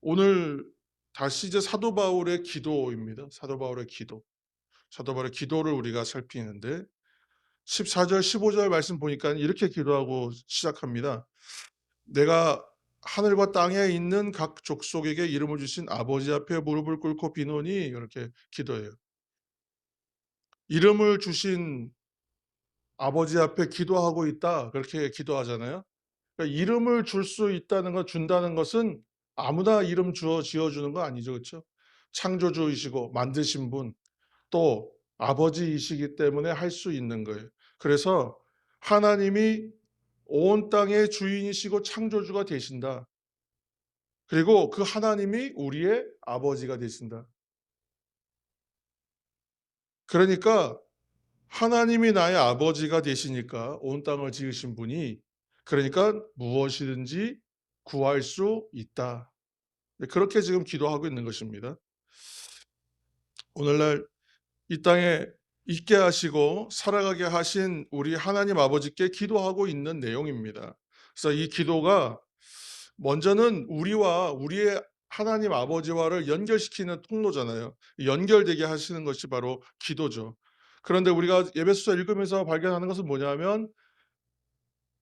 오늘 다시 이제 사도 바울의 기도입니다. 사도 바울의 기도. 사도 바울의 기도를 우리가 살피는데 14절 15절 말씀 보니까 이렇게 기도하고 시작합니다. 내가 하늘과 땅에 있는 각 족속에게 이름을 주신 아버지 앞에 무릎을 꿇고 비노니 이렇게 기도해요. 이름을 주신 아버지 앞에 기도하고 있다. 그렇게 기도하잖아요. 그러니까 이름을 줄 수 있다는 것, 준다는 것은 아무나 이름 지어 주는 거 아니죠. 그렇죠? 창조주이시고 만드신 분, 또 아버지이시기 때문에 할 수 있는 거예요. 그래서 하나님이 온 땅의 주인이시고 창조주가 되신다. 그리고 그 하나님이 우리의 아버지가 되신다. 그러니까 하나님이 나의 아버지가 되시니까 온 땅을 지으신 분이, 그러니까 무엇이든지 구할 수 있다. 네, 그렇게 지금 기도하고 있는 것입니다. 오늘날 이 땅에 있게 하시고 살아가게 하신 우리 하나님 아버지께 기도하고 있는 내용입니다. 그래서 이 기도가 먼저는 우리와 우리의 하나님 아버지와를 연결시키는 통로잖아요. 연결되게 하시는 것이 바로 기도죠. 그런데 우리가 에베소서 읽으면서 발견하는 것은 뭐냐면,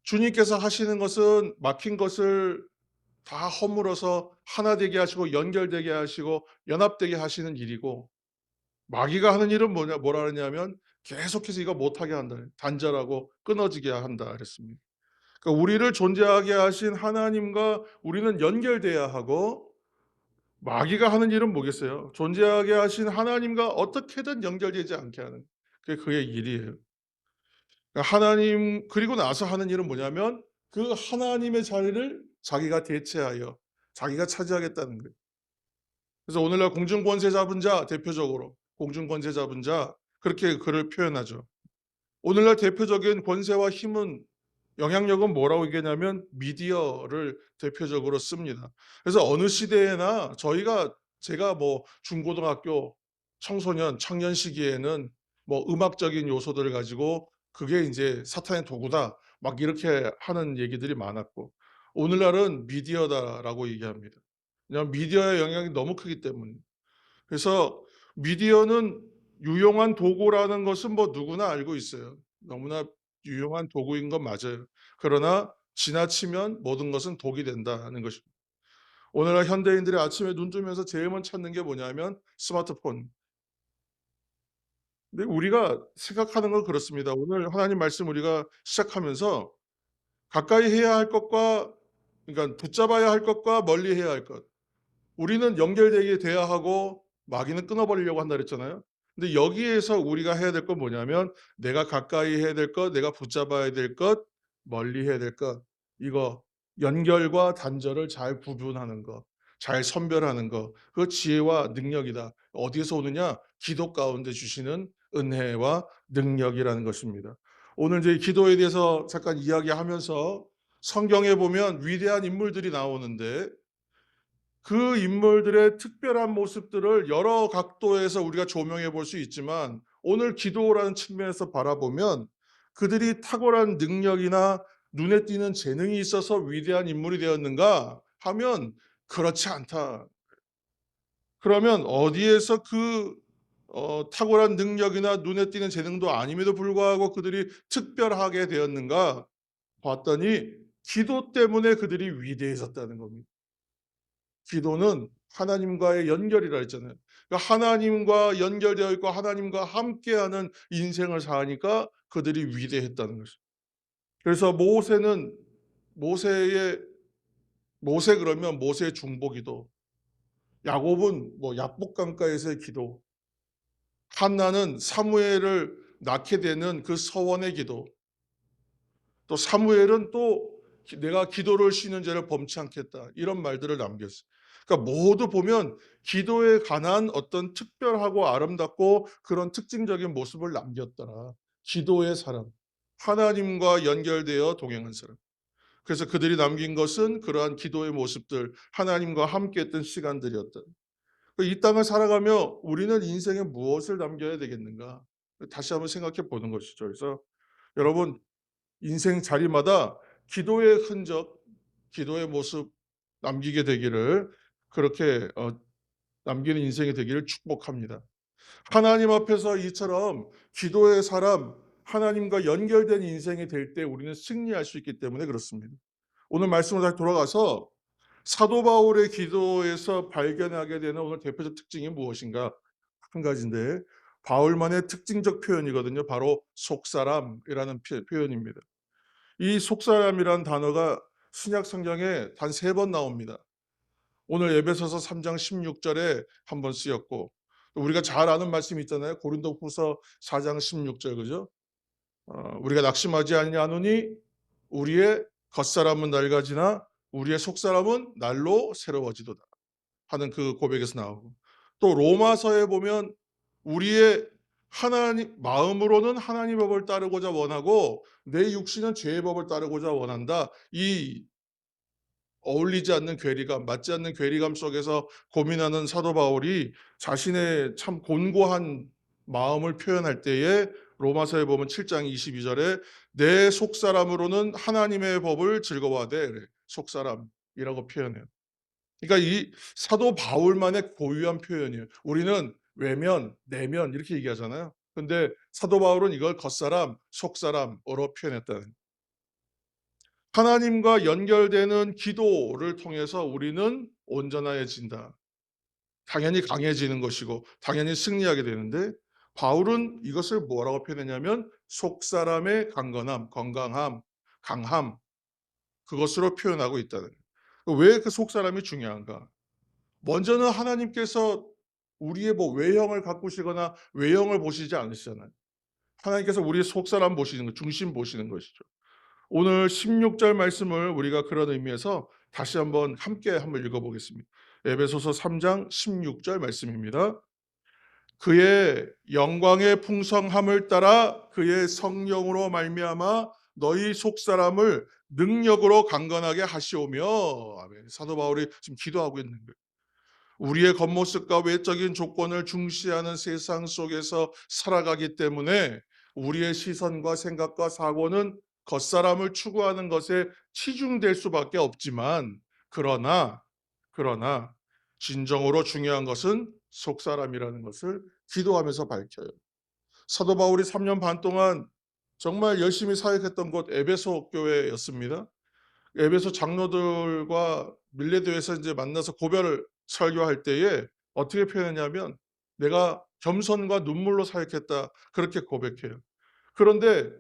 주님께서 하시는 것은 막힌 것을 다 허물어서 하나 되게 하시고 연결되게 하시고 연합되게 하시는 일이고, 마귀가 하는 일은 뭐라 그러냐면 계속해서 이거 못하게 한다. 단절하고 끊어지게 한다 그랬습니다. 그러니까 우리를 존재하게 하신 하나님과 우리는 연결돼야 하고, 마귀가 하는 일은 뭐겠어요? 존재하게 하신 하나님과 어떻게든 연결되지 않게 하는, 그게 그의 일이에요. 그러니까 하나님 그리고 나서 하는 일은 뭐냐면 그 하나님의 자리를 자기가 대체하여 자기가 차지하겠다는 거예요. 그래서 오늘날 공중권세 잡은 자, 대표적으로 공중권세 잡은 자, 그렇게 그를 표현하죠. 오늘날 대표적인 권세와 힘은, 영향력은 뭐라고 얘기하냐면 미디어를 대표적으로 씁니다. 그래서 어느 시대에나 제가 뭐 중고등학교 청소년 청년 시기에는 뭐 음악적인 요소들을 가지고 그게 이제 사탄의 도구다 막 이렇게 하는 얘기들이 많았고, 오늘날은 미디어다라고 얘기합니다. 왜냐하면 미디어의 영향이 너무 크기 때문에. 그래서 미디어는 유용한 도구라는 것은 뭐 누구나 알고 있어요. 너무나 유용한 도구인 건 맞아요. 그러나 지나치면 모든 것은 독이 된다는 것입니다. 오늘날 현대인들이 아침에 눈 뜨면서 제일 먼저 찾는 게 뭐냐면 스마트폰. 근데 우리가 생각하는 건 그렇습니다. 오늘 하나님 말씀 우리가 시작하면서 가까이 해야 할 것과, 그러니까 붙잡아야 할 것과 멀리 해야 할 것. 우리는 연결되게 돼야 하고 마귀는 끊어버리려고 한다 그랬잖아요. 근데 여기에서 우리가 해야 될 건 뭐냐면 내가 가까이 해야 될 것, 내가 붙잡아야 될 것, 멀리 해야 될 것, 이거 연결과 단절을 잘 구분하는 것, 잘 선별하는 것, 그 지혜와 능력이다. 어디에서 오느냐? 기도 가운데 주시는 은혜와 능력이라는 것입니다. 오늘 이제 기도에 대해서 잠깐 이야기하면서 성경에 보면 위대한 인물들이 나오는데, 그 인물들의 특별한 모습들을 여러 각도에서 우리가 조명해 볼 수 있지만, 오늘 기도라는 측면에서 바라보면 그들이 탁월한 능력이나 눈에 띄는 재능이 있어서 위대한 인물이 되었는가 하면 그렇지 않다. 그러면 어디에서 그 탁월한 능력이나 눈에 띄는 재능도 아님에도 불구하고 그들이 특별하게 되었는가 봤더니 기도 때문에 그들이 위대해졌다는 겁니다. 기도는 하나님과의 연결이라 했잖아요. 그러니까 하나님과 연결되어 있고 하나님과 함께하는 인생을 사니까 그들이 위대했다는 것이죠. 그래서 모세의 모세 그러면 모세의 중보기도, 야곱은 뭐 약복강가에서의 기도, 한나는 사무엘을 낳게 되는 그 서원의 기도, 또 사무엘은 또 내가 기도를 쉬는 죄를 범치 않겠다 이런 말들을 남겼어요. 그러니까 모두 보면 기도에 관한 어떤 특별하고 아름답고 그런 특징적인 모습을 남겼더라. 기도의 사람, 하나님과 연결되어 동행한 사람. 그래서 그들이 남긴 것은 그러한 기도의 모습들, 하나님과 함께했던 시간들이었다. 이 땅을 살아가며 우리는 인생에 무엇을 남겨야 되겠는가? 다시 한번 생각해 보는 것이죠. 그래서 여러분, 인생 자리마다 기도의 흔적, 기도의 모습 남기게 되기를 그렇게 남기는 인생이 되기를 축복합니다. 하나님 앞에서 이처럼 기도의 사람, 하나님과 연결된 인생이 될 때 우리는 승리할 수 있기 때문에 그렇습니다. 오늘 말씀으로 다시 돌아가서 사도 바울의 기도에서 발견하게 되는 오늘 대표적 특징이 무엇인가? 한 가지인데 바울만의 특징적 표현이거든요. 바로 속사람이라는 표현입니다. 이 속사람이라는 단어가 신약 성경에 단 3번 나옵니다. 오늘 에베소서 3장 16절에 한 번 쓰였고 우리가 잘 아는 말씀이 있잖아요. 고린도후서 4장 16절 그죠? 우리가 낙심하지 아니하노니 우리의 겉사람은 낡아지나 우리의 속사람은 날로 새로워지도다 하는 그 고백에서 나오고 또 로마서에 보면 우리의 하나님 마음으로는 하나님 법을 따르고자 원하고 내 육신은 죄의 법을 따르고자 원한다. 이 어울리지 않는 괴리감, 맞지 않는 괴리감 속에서 고민하는 사도 바울이 자신의 참 곤고한 마음을 표현할 때에 로마서에 보면 7장 22절에 내 속사람으로는 하나님의 법을 즐거워하되 그래. 속사람이라고 표현해요. 그러니까 이 사도 바울만의 고유한 표현이에요. 우리는 외면, 내면 이렇게 얘기하잖아요. 근데 사도 바울은 이걸 겉사람, 속사람으로 표현했다는. 하나님과 연결되는 기도를 통해서 우리는 온전해진다. 당연히 강해지는 것이고 당연히 승리하게 되는데 바울은 이것을 뭐라고 표현했냐면 속사람의 강건함, 건강함, 강함 그것으로 표현하고 있다는 거예요. 왜 그 속사람이 중요한가? 먼저는 하나님께서 우리의 뭐 외형을 가꾸시거나 외형을 보시지 않으시잖아요. 하나님께서 우리의 속사람 보시는 거, 중심 보시는 것이죠. 오늘 16절 말씀을 우리가 그런 의미에서 다시 함께 읽어보겠습니다. 에베소서 3장 16절 말씀입니다. 그의 영광의 풍성함을 따라 그의 성령으로 말미암아 너희 속사람을 능력으로 강건하게 하시오며 아멘. 사도 바울이 지금 기도하고 있는 거예요. 우리의 겉모습과 외적인 조건을 중시하는 세상 속에서 살아가기 때문에 우리의 시선과 생각과 사고는 겉사람을 추구하는 것에 치중될 수밖에 없지만 그러나 진정으로 중요한 것은 속사람이라는 것을 기도하면서 밝혀요. 사도 바울이 3년 반 동안 정말 열심히 사역했던 곳 에베소 교회였습니다. 에베소 장로들과 밀레도에서 이제 만나서 고별을 설교할 때에 어떻게 표현했냐면 내가 겸손과 눈물로 사역했다 그렇게 고백해요. 그런데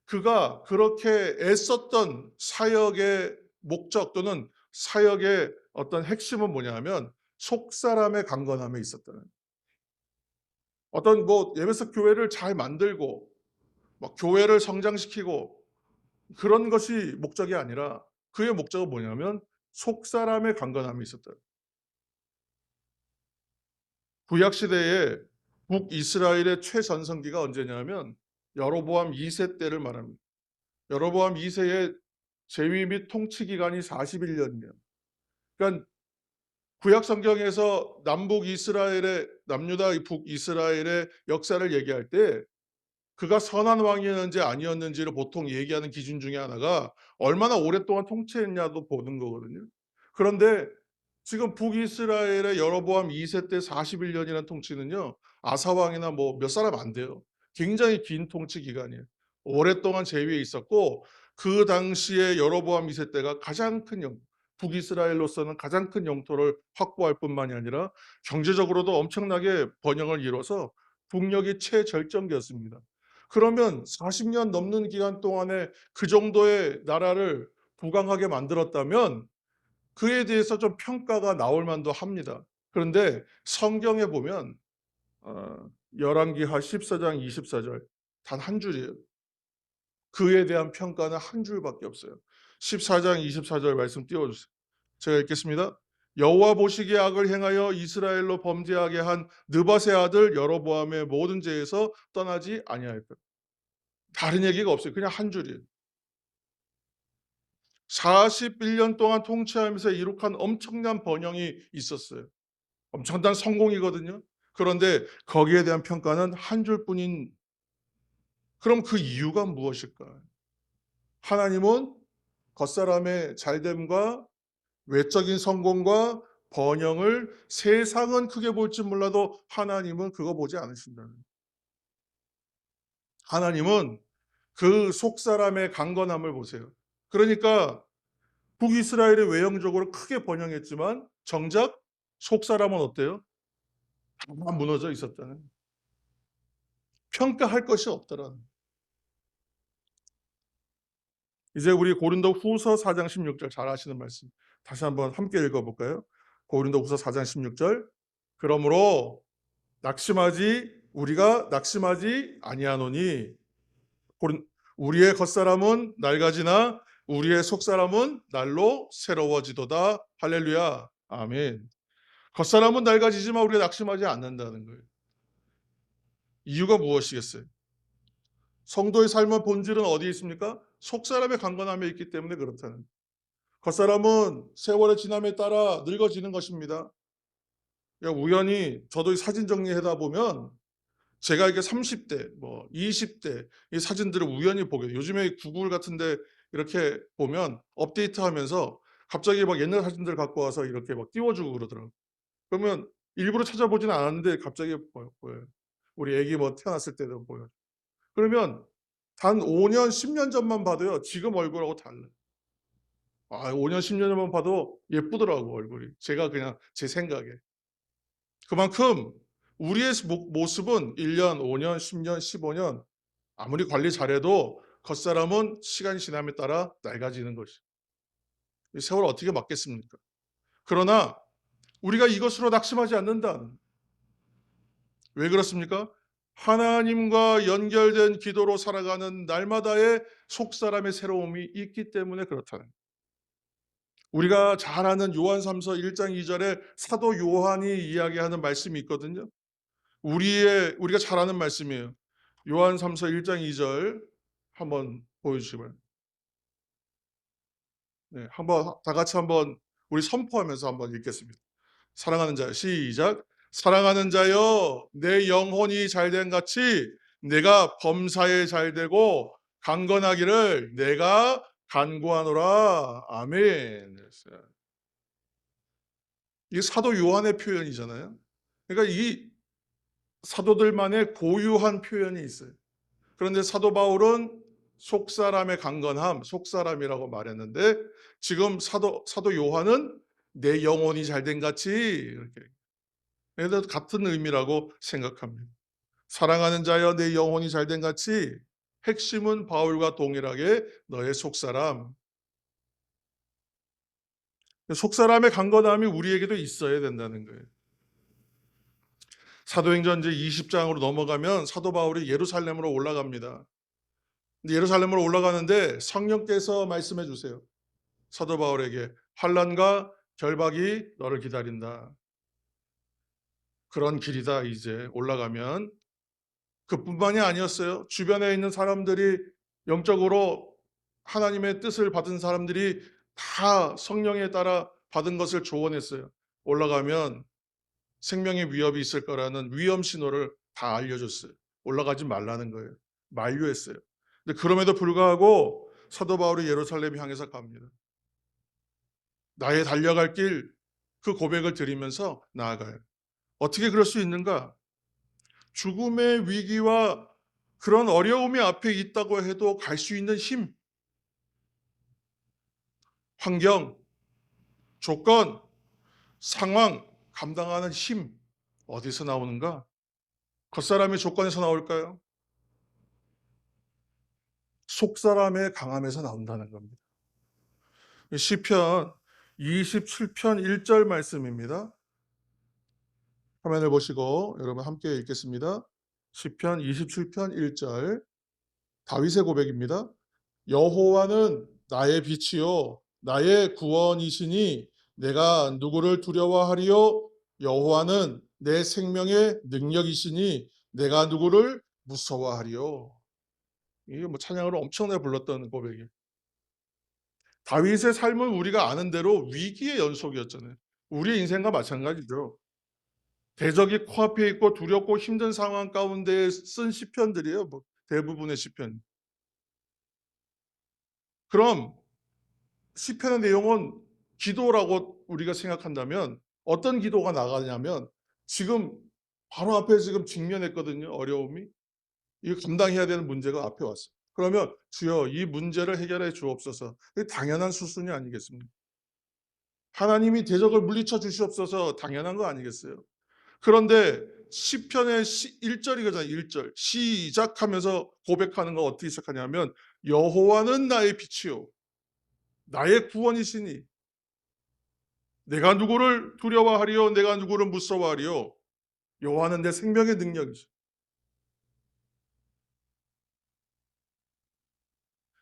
그가 그렇게 애썼던 사역의 목적 또는 사역의 어떤 핵심은 뭐냐면 속사람의 강건함에 있었다는 어떤 뭐 에베소 교회를 잘 만들고 막 교회를 성장시키고 그런 것이 목적이 아니라 그의 목적은 뭐냐면 속사람의 강건함이 있었다. 구약 시대에 북이스라엘의 최전성기가 언제냐면 여로보암 2세 때를 말합니다. 여로보암 2세의 재위 및 통치 기간이 41년이에요. 그러니까 구약 성경에서 남북 이스라엘의 남유다 북이스라엘의 역사를 얘기할 때 그가 선한 왕이었는지 아니었는지를 보통 얘기하는 기준 중에 하나가 얼마나 오랫동안 통치했냐도 보는 거거든요. 그런데 지금 북이스라엘의 여로보암 2세 때 41년이라는 통치는요. 아사 왕이나 뭐 몇 사람 안 돼요. 굉장히 긴 통치 기간이에요. 오랫동안 재위에 있었고 그 당시에 여로보암 2세 때가 가장 큰 북이스라엘로서는 가장 큰 영토를 확보할 뿐만이 아니라 경제적으로도 엄청나게 번영을 이뤄서 국력이 최절정기였습니다. 그러면 40년 넘는 기간 동안에 그 정도의 나라를 부강하게 만들었다면 그에 대해서 좀 평가가 나올 만도 합니다. 그런데 성경에 보면 열왕기하 14장 24절 단 한 줄이에요. 그에 대한 평가는 한 줄밖에 없어요. 14장 24절 말씀 띄워주세요. 제가 읽겠습니다. 여호와 보시기에 악을 행하여 이스라엘로 범죄하게 한 느밧의 아들 여로보암의 모든 죄에서 떠나지 아니하였다. 다른 얘기가 없어요. 그냥 한 줄이에요. 41년 동안 통치하면서 이룩한 엄청난 번영이 있었어요. 엄청난 성공이거든요. 그런데 거기에 대한 평가는 한 줄뿐인 그럼 그 이유가 무엇일까? 하나님은 겉사람의 잘됨과 외적인 성공과 번영을 세상은 크게 볼지 몰라도 하나님은 그거 보지 않으신다는 거예요. 하나님은 그 속사람의 강건함을 보세요. 그러니까 북이스라엘이 외형적으로 크게 번영했지만 정작 속사람은 어때요? 다 무너져 있었다는, 평가할 것이 없더라는. 이제 우리 고린도후서 4장 16절 잘 아시는 말씀 다시 한번 함께 읽어볼까요? 고린도후서 4장 16절. 그러므로 우리가 낙심하지 아니하노니 우리의 겉사람은 낡아지나 우리의 속사람은 날로 새로워지도다. 할렐루야. 아멘. 겉사람은 낡아지지만 우리가 낙심하지 않는다는 거예요. 이유가 무엇이겠어요? 성도의 삶의 본질은 어디에 있습니까? 속사람의 강건함에 있기 때문에 그렇다는 거예요. 겉사람은 세월의 지남에 따라 늙어지는 것입니다. 우연히 저도 사진 정리하다 보면 제가 이게 30대, 20대 이 사진들을 우연히 보게 돼요. 요즘에 구글 같은데 이렇게 보면 업데이트하면서 갑자기 막 옛날 사진들 갖고 와서 이렇게 막 띄워주고 그러더라고요. 그러면 일부러 찾아보지는 않았는데 갑자기 보여요. 우리 애기 태어났을 때도 보여요. 그러면 단 5년, 10년 전만 봐도요, 지금 얼굴하고 달라요. 5년, 10년 전만 봐도 예쁘더라고, 얼굴이. 제가 그냥 제 생각에. 그만큼 우리의 모습은 1년, 5년, 10년, 15년 아무리 관리 잘해도 겉사람은 시간이 지남에 따라 낡아지는 것이. 이 세월을 어떻게 막겠습니까? 그러나 우리가 이것으로 낙심하지 않는다. 왜 그렇습니까? 하나님과 연결된 기도로 살아가는 날마다의 속사람의 새로움이 있기 때문에 그렇다는 거예요. 우리가 잘 아는 요한삼서 1장 2절에 사도 요한이 이야기하는 말씀이 있거든요. 우리가 잘 아는 말씀이에요. 요한삼서 1장 2절 한번 보여주시기 바랍니다. 네, 한번 다 같이 한번 우리 선포하면서 한번 읽겠습니다. 사랑하는 자여, 시작. 사랑하는 자여, 내 영혼이 잘된 같이 내가 범사에 잘되고 강건하기를 내가 간구하노라. 아멘. 이게 사도 요한의 표현이잖아요. 그러니까 이 사도들만의 고유한 표현이 있어요. 그런데 사도 바울은 속사람의 강건함, 속사람이라고 말했는데 지금 사도 요한은 내 영혼이 잘된 같이 이렇게. 그래서 같은 의미라고 생각합니다. 사랑하는 자여 내 영혼이 잘된 같이 핵심은 바울과 동일하게 너의 속사람. 속사람의 강건함이 우리에게도 있어야 된다는 거예요. 사도행전 이제 20장으로 넘어가면 사도 바울이 예루살렘으로 올라갑니다. 예루살렘으로 올라가는데 성령께서 말씀해 주세요. 사도 바울에게 환난과 결박이 너를 기다린다. 그런 길이다. 이제 올라가면. 그뿐만이 아니었어요. 주변에 있는 사람들이 영적으로 하나님의 뜻을 받은 사람들이 다 성령에 따라 받은 것을 조언했어요. 올라가면 생명의 위협이 있을 거라는 위험 신호를 다 알려줬어요. 올라가지 말라는 거예요. 만류했어요. 근데 그럼에도 불구하고 사도 바울이 예루살렘 향해서 갑니다. 나의 달려갈 길, 그 고백을 드리면서 나아가요. 어떻게 그럴 수 있는가? 죽음의 위기와 그런 어려움이 앞에 있다고 해도 갈 수 있는 힘, 환경, 조건, 상황, 감당하는 힘, 어디서 나오는가? 겉사람의 조건에서 나올까요? 속사람의 강함에서 나온다는 겁니다. 시편 27편 1절 말씀입니다. 화면을 보시고 여러분 함께 읽겠습니다. 시편 27편 1절 다윗의 고백입니다. 여호와는 나의 빛이요 나의 구원이시니 내가 누구를 두려워하리요? 여호와는 내 생명의 능력이시니 내가 누구를 무서워하리요? 이게 찬양으로 엄청나게 불렀던 고백이에요. 다윗의 삶은 우리가 아는 대로 위기의 연속이었잖아요. 우리의 인생과 마찬가지죠. 대적이 코앞에 있고 두렵고 힘든 상황 가운데 쓴 시편들이에요. 대부분의 시편. 그럼 시편의 내용은 기도라고 우리가 생각한다면 어떤 기도가 나가냐면 지금 바로 앞에 지금 직면했거든요, 어려움이. 이거 감당해야 되는 문제가 앞에 왔어요. 그러면 "주여 이 문제를 해결해 주옵소서." 이게 당연한 수순이 아니겠습니까? 하나님이 대적을 물리쳐 주시옵소서 당연한 거 아니겠어요? 그런데 시편의 1절이거든요. 1절. 시작하면서 고백하는 거 어떻게 시작하냐면 여호와는 나의 빛이요 나의 구원이시니 내가 누구를 두려워하리요 내가 누구를 무서워하리요 여호와는 내 생명의 능력이죠.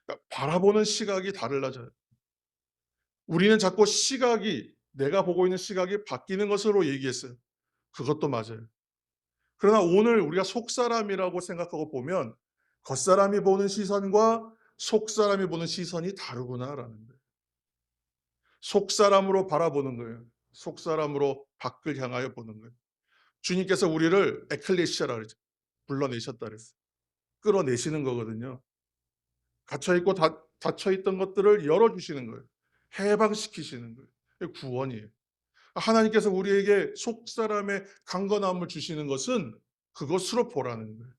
그러니까 바라보는 시각이 달라져요. 우리는 자꾸 시각이 내가 보고 있는 시각이 바뀌는 것으로 얘기했어요. 그것도 맞아요. 그러나 오늘 우리가 속사람이라고 생각하고 보면 겉사람이 보는 시선과 속사람이 보는 시선이 다르구나라는 거예요. 속사람으로 바라보는 거예요. 속사람으로 밖을 향하여 보는 거예요. 주님께서 우리를 에클레시아라 그러죠. 불러내셨다 그랬어요. 끌어내시는 거거든요. 갇혀 있고 닫혀 있던 것들을 열어 주시는 거예요. 해방시키시는 거예요. 그게 구원이에요. 하나님께서 우리에게 속사람의 강건함을 주시는 것은 그것으로 보라는 거예요.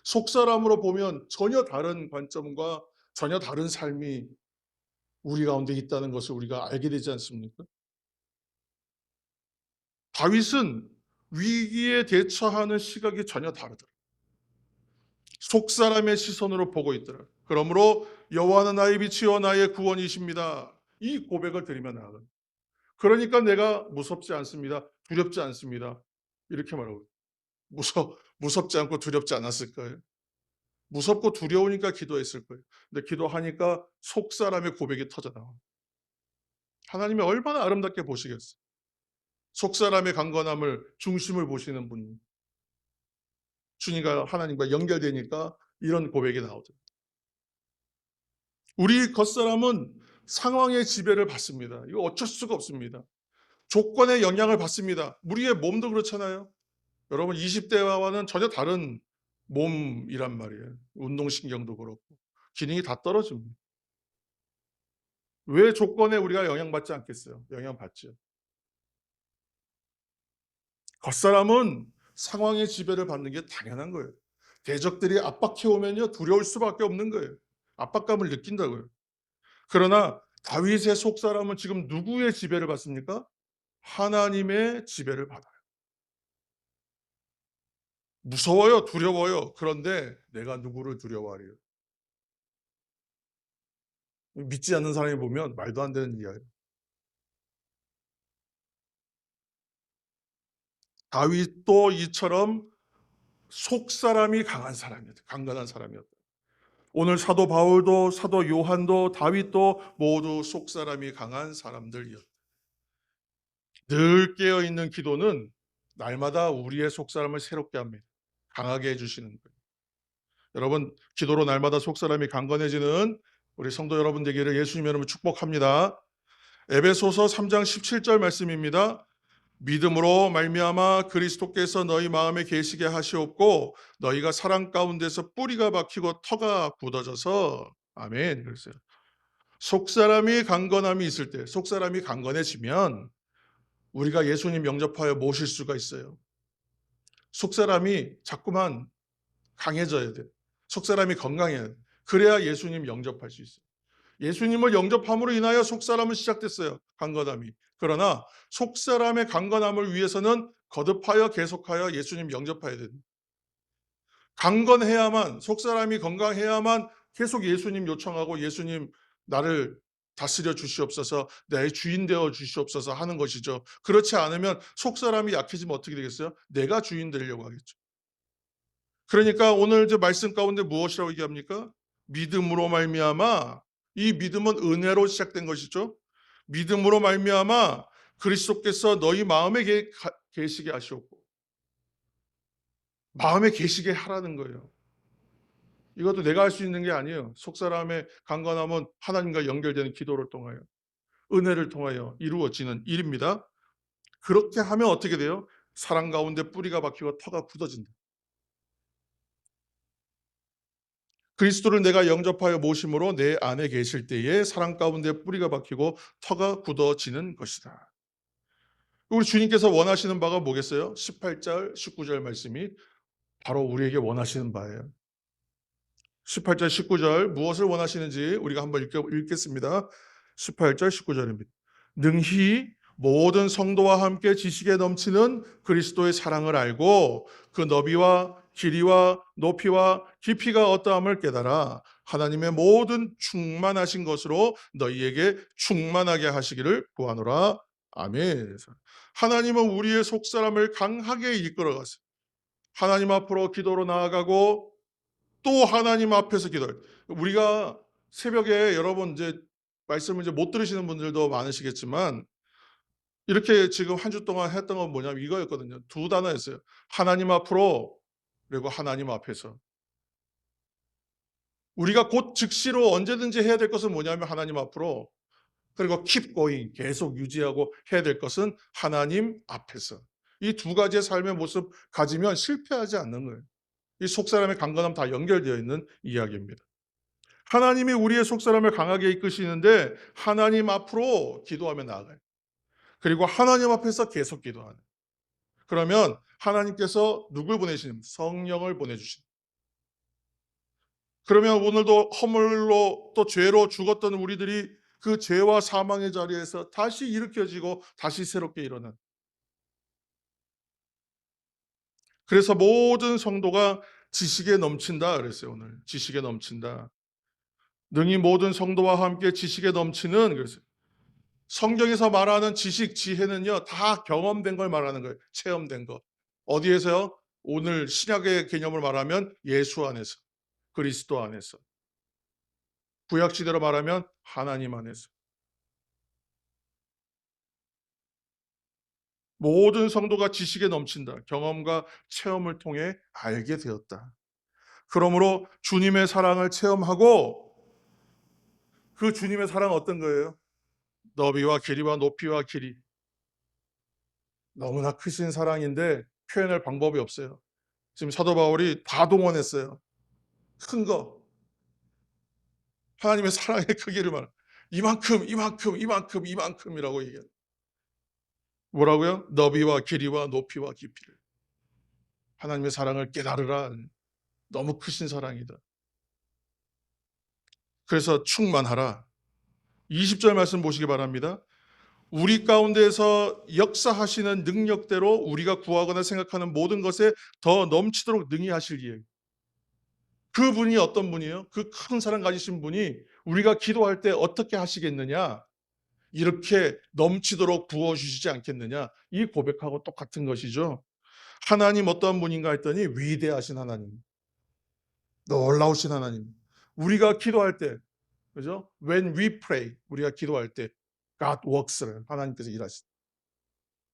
속사람으로 보면 전혀 다른 관점과 전혀 다른 삶이 우리 가운데 있다는 것을 우리가 알게 되지 않습니까? 다윗은 위기에 대처하는 시각이 전혀 다르더라. 속사람의 시선으로 보고 있더라. 그러므로 여호와는 나의 빛이요 나의 구원이십니다. 이 고백을 드리며 나아가. 그러니까 내가 무섭지 않습니다. 두렵지 않습니다. 이렇게 말하고 무섭지 않고 두렵지 않았을 거예요. 무섭고 두려우니까 기도했을 거예요. 근데 기도하니까 속사람의 고백이 터져 나와요. 하나님이 얼마나 아름답게 보시겠어요. 속사람의 강건함을 중심을 보시는 분 주님과 하나님과 연결되니까 이런 고백이 나오죠. 우리 겉사람은 상황의 지배를 받습니다. 이거 어쩔 수가 없습니다. 조건의 영향을 받습니다. 우리의 몸도 그렇잖아요. 여러분 20대와는 전혀 다른 몸이란 말이에요. 운동신경도 그렇고 기능이 다 떨어집니다. 왜 조건에 우리가 영향받지 않겠어요? 영향받죠. 겉사람은 상황의 지배를 받는 게 당연한 거예요. 대적들이 압박해 오면요 두려울 수밖에 없는 거예요. 압박감을 느낀다고요. 그러나 다윗의 속사람은 지금 누구의 지배를 받습니까? 하나님의 지배를 받아요. 무서워요, 두려워요. 그런데 내가 누구를 두려워하리요? 믿지 않는 사람이 보면 말도 안 되는 이야기예요. 다윗도 이처럼 속사람이 강한 사람이었다. 강건한 사람이었다. 오늘 사도 바울도 사도 요한도 다윗도 모두 속사람이 강한 사람들이었다. 늘 깨어 있는 기도는 날마다 우리의 속사람을 새롭게 합니다. 강하게 해 주시는 거예요. 여러분 기도로 날마다 속사람이 강건해지는 우리 성도 여러분 되기를 예수님 이름으로 축복합니다. 에베소서 3장 17절 말씀입니다. 믿음으로 말미암아 그리스도께서 너희 마음에 계시게 하시옵고 너희가 사랑 가운데서 뿌리가 박히고 터가 굳어져서 아멘 그랬어요. 속사람이 강건함이 있을 때 속사람이 강건해지면 우리가 예수님 영접하여 모실 수가 있어요. 속사람이 자꾸만 강해져야 돼. 속사람이 건강해야 돼. 그래야 예수님 영접할 수 있어요. 예수님을 영접함으로 인하여 속사람은 시작됐어요. 강건함이. 그러나 속사람의 강건함을 위해서는 거듭하여 계속하여 예수님 영접해야 됩니다. 강건해야만 속사람이 건강해야만 계속 예수님 요청하고 예수님 나를 다스려 주시옵소서 내 주인 되어 주시옵소서 하는 것이죠. 그렇지 않으면 속사람이 약해지면 어떻게 되겠어요? 내가 주인 되려고 하겠죠. 그러니까 오늘 이제 말씀 가운데 무엇이라고 얘기합니까? 믿음으로 말미암아 이 믿음은 은혜로 시작된 것이죠. 믿음으로 말미암아 그리스도께서 너희 마음에 계시게 하시옵고 마음에 계시게 하라는 거예요. 이것도 내가 할 수 있는 게 아니에요. 속사람의 강건함은 하나님과 연결되는 기도를 통하여 은혜를 통하여 이루어지는 일입니다. 그렇게 하면 어떻게 돼요? 사랑 가운데 뿌리가 박히고 터가 굳어진다. 그리스도를 내가 영접하여 모심으로 내 안에 계실 때에 사랑 가운데 뿌리가 박히고 터가 굳어지는 것이다. 우리 주님께서 원하시는 바가 뭐겠어요? 18절, 19절 말씀이 바로 우리에게 원하시는 바예요. 18절, 19절 무엇을 원하시는지 우리가 한번 읽겠습니다. 18절, 19절입니다. 능히 모든 성도와 함께 지식에 넘치는 그리스도의 사랑을 알고 그 너비와 길이와 높이와 깊이가 어떠함을 깨달아 하나님의 모든 충만하신 것으로 너희에게 충만하게 하시기를 구하노라. 아멘. 하나님은 우리의 속사람을 강하게 이끌어가세요. 하나님 앞으로 기도로 나아가고 또 하나님 앞에서 기도할 때 우리가 새벽에 여러분 이제 말씀을 이제 못 들으시는 분들도 많으시겠지만 이렇게 지금 한 주 동안 했던 건 뭐냐면 이거였거든요. 두 단어였어요. 하나님 앞으로 그리고 하나님 앞에서. 우리가 곧 즉시로 언제든지 해야 될 것은 뭐냐면 하나님 앞으로 그리고 keep going 계속 유지하고 해야 될 것은 하나님 앞에서. 이 두 가지의 삶의 모습 가지면 실패하지 않는 거예요. 이 속사람의 강건함 다 연결되어 있는 이야기입니다. 하나님이 우리의 속사람을 강하게 이끄시는데 하나님 앞으로 기도하며 나아가요. 그리고 하나님 앞에서 계속 기도하는. 그러면 하나님께서 누굴 보내시는? 성령을 보내주신. 그러면 오늘도 허물로 또 죄로 죽었던 우리들이 그 죄와 사망의 자리에서 다시 일으켜지고 다시 새롭게 일어난. 그래서 모든 성도가 지식에 넘친다 그랬어요. 오늘 지식에 넘친다. 능히 모든 성도와 함께 지식에 넘치는 그랬어요. 성경에서 말하는 지식, 지혜는요, 다 경험된 걸 말하는 거예요. 체험된 거. 어디에서요? 오늘 신약의 개념을 말하면 예수 안에서, 그리스도 안에서. 구약시대로 말하면 하나님 안에서. 모든 성도가 지식에 넘친다. 경험과 체험을 통해 알게 되었다. 그러므로 주님의 사랑을 체험하고 그 주님의 사랑은 어떤 거예요? 너비와 길이와 높이와 길이. 너무나 크신 사랑인데 표현할 방법이 없어요. 지금 사도 바울이 다 동원했어요. 큰 거. 하나님의 사랑의 크기를 말. 이만큼, 이만큼, 이만큼, 이만큼이라고 얘기해요. 뭐라고요? 너비와 길이와 높이와 깊이를. 하나님의 사랑을 깨달으라. 너무 크신 사랑이다. 그래서 충만하라. 20절 말씀 보시기 바랍니다. 우리 가운데에서 역사하시는 능력대로 우리가 구하거나 생각하는 모든 것에 더 넘치도록 능히 하실 이에. 그분이 어떤 분이에요? 그 큰 사랑 가지신 분이 우리가 기도할 때 어떻게 하시겠느냐? 이렇게 넘치도록 부어주시지 않겠느냐? 이 고백하고 똑같은 것이죠. 하나님 어떠한 분인가 했더니 위대하신 하나님, 놀라우신 하나님. 우리가 기도할 때, 그죠? When we pray, 우리가 기도할 때 God works를 하나님께서 일하신다.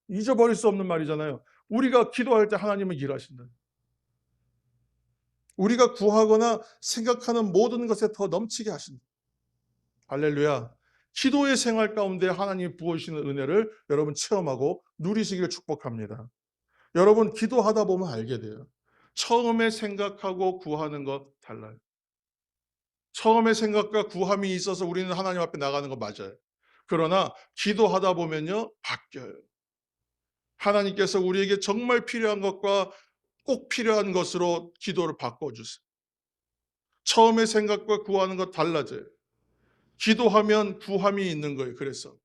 잊어버릴 수 없는 말이잖아요. 우리가 기도할 때 하나님은 일하신다. 우리가 구하거나 생각하는 모든 것에 더 넘치게 하신다. 할렐루야. 기도의 생활 가운데 하나님이 부어주시는 은혜를 여러분 체험하고 누리시기를 축복합니다. 여러분 기도하다 보면 알게 돼요. 처음에 생각하고 구하는 것 달라요. 처음에 생각과 구함이 있어서 우리는 하나님 앞에 나가는 거 맞아요. 그러나 기도하다 보면요 바뀌어요. 하나님께서 우리에게 정말 필요한 것과 꼭 필요한 것으로 기도를 바꿔주세요. 처음에 생각과 구하는 것 달라져요. 기도하면 구함이 있는 거예요. 그래서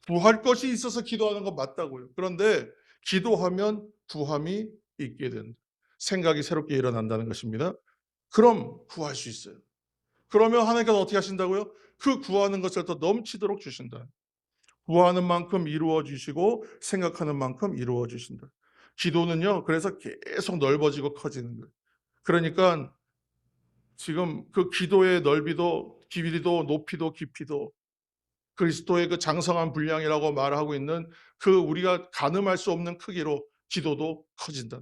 구할 것이 있어서 기도하는 건 맞다고요. 그런데 기도하면 구함이 있게 된다. 생각이 새롭게 일어난다는 것입니다. 그럼 구할 수 있어요. 그러면 하나님께서 어떻게 하신다고요? 그 구하는 것을 더 넘치도록 주신다. 구하는 만큼 이루어 주시고 생각하는 만큼 이루어 주신다. 기도는요. 그래서 계속 넓어지고 커지는 거예요. 그러니까 지금 그 기도의 넓이도 길이도 높이도 깊이도 그리스도의 그 장성한 분량이라고 말하고 있는 그 우리가 가늠할 수 없는 크기로 기도도 커진다.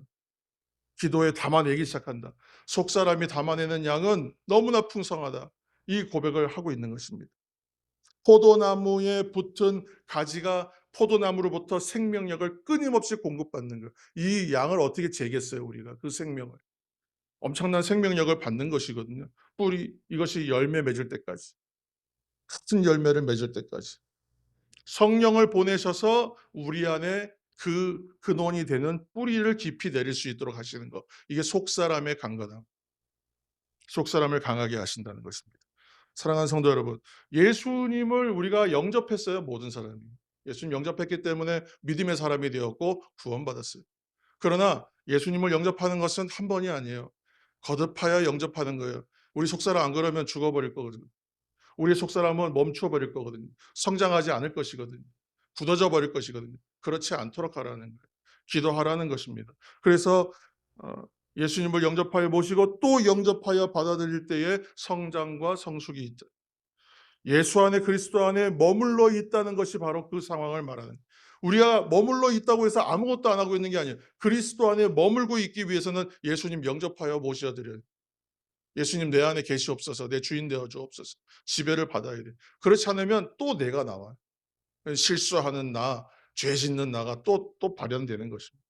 기도에 담아내기 시작한다. 속사람이 담아내는 양은 너무나 풍성하다. 이 고백을 하고 있는 것입니다. 포도나무에 붙은 가지가 포도나무로부터 생명력을 끊임없이 공급받는 것. 이 양을 어떻게 재겠어요, 우리가 그 생명을. 엄청난 생명력을 받는 것이거든요. 뿌리 이것이 열매 맺을 때까지. 큰 열매를 맺을 때까지. 성령을 보내셔서 우리 안에 그 근원이 되는 뿌리를 깊이 내릴 수 있도록 하시는 것. 이게 속사람의 강건함. 속사람을 강하게 하신다는 것입니다. 사랑하는 성도 여러분, 예수님을 우리가 영접했어요, 모든 사람이. 예수님 영접했기 때문에 믿음의 사람이 되었고 구원받았어요. 그러나 예수님을 영접하는 것은 한 번이 아니에요. 거듭하여 영접하는 거예요. 우리 속사람 안 그러면 죽어버릴 거거든요. 우리의 속사람은 멈춰버릴 거거든요. 성장하지 않을 것이거든요. 굳어져 버릴 것이거든요. 그렇지 않도록 하라는 거예요. 기도하라는 것입니다. 그래서 어, 예수님을 영접하여 모시고 또 영접하여 받아들일 때에 성장과 성숙이 있다. 예수 안에 그리스도 안에 머물러 있다는 것이 바로 그 상황을 말하는 거예요. 우리가 머물러 있다고 해서 아무것도 안 하고 있는 게 아니에요. 그리스도 안에 머물고 있기 위해서는 예수님 영접하여 모셔드려요. 예수님 내 안에 계시옵소서, 내 주인 되어 주옵소서. 지배를 받아야 돼. 그렇지 않으면 또 내가 나와요. 실수하는 나, 죄 짓는 나가 또 발현되는 것입니다.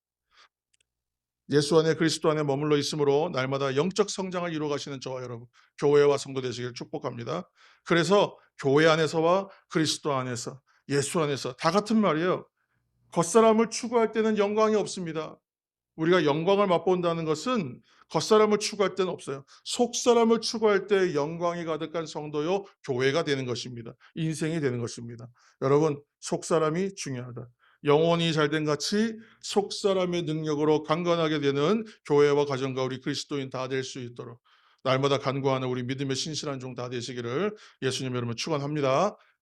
예수 안에 그리스도 안에 머물러 있으므로 날마다 영적 성장을 이루어 가시는 저와 여러분, 교회와 성도 되시기를 축복합니다. 그래서 교회 안에서와 그리스도 안에서, 예수 안에서 다 같은 말이에요. 겉사람을 추구할 때는 영광이 없습니다. 우리가 영광을 맛본다는 것은 겉사람을 추구할 때는 없어요. 속사람을 추구할 때 영광이 가득한 성도요 교회가 되는 것입니다. 인생이 되는 것입니다. 여러분, 속사람이 중요하다. 영혼이 잘된 같이 속사람의 능력으로 강건하게 되는 교회와 가정과 우리 그리스도인 다 될 수 있도록 날마다 간구하는 우리 믿음의 신실한 종 다 되시기를 예수님 여러분 축원합니다.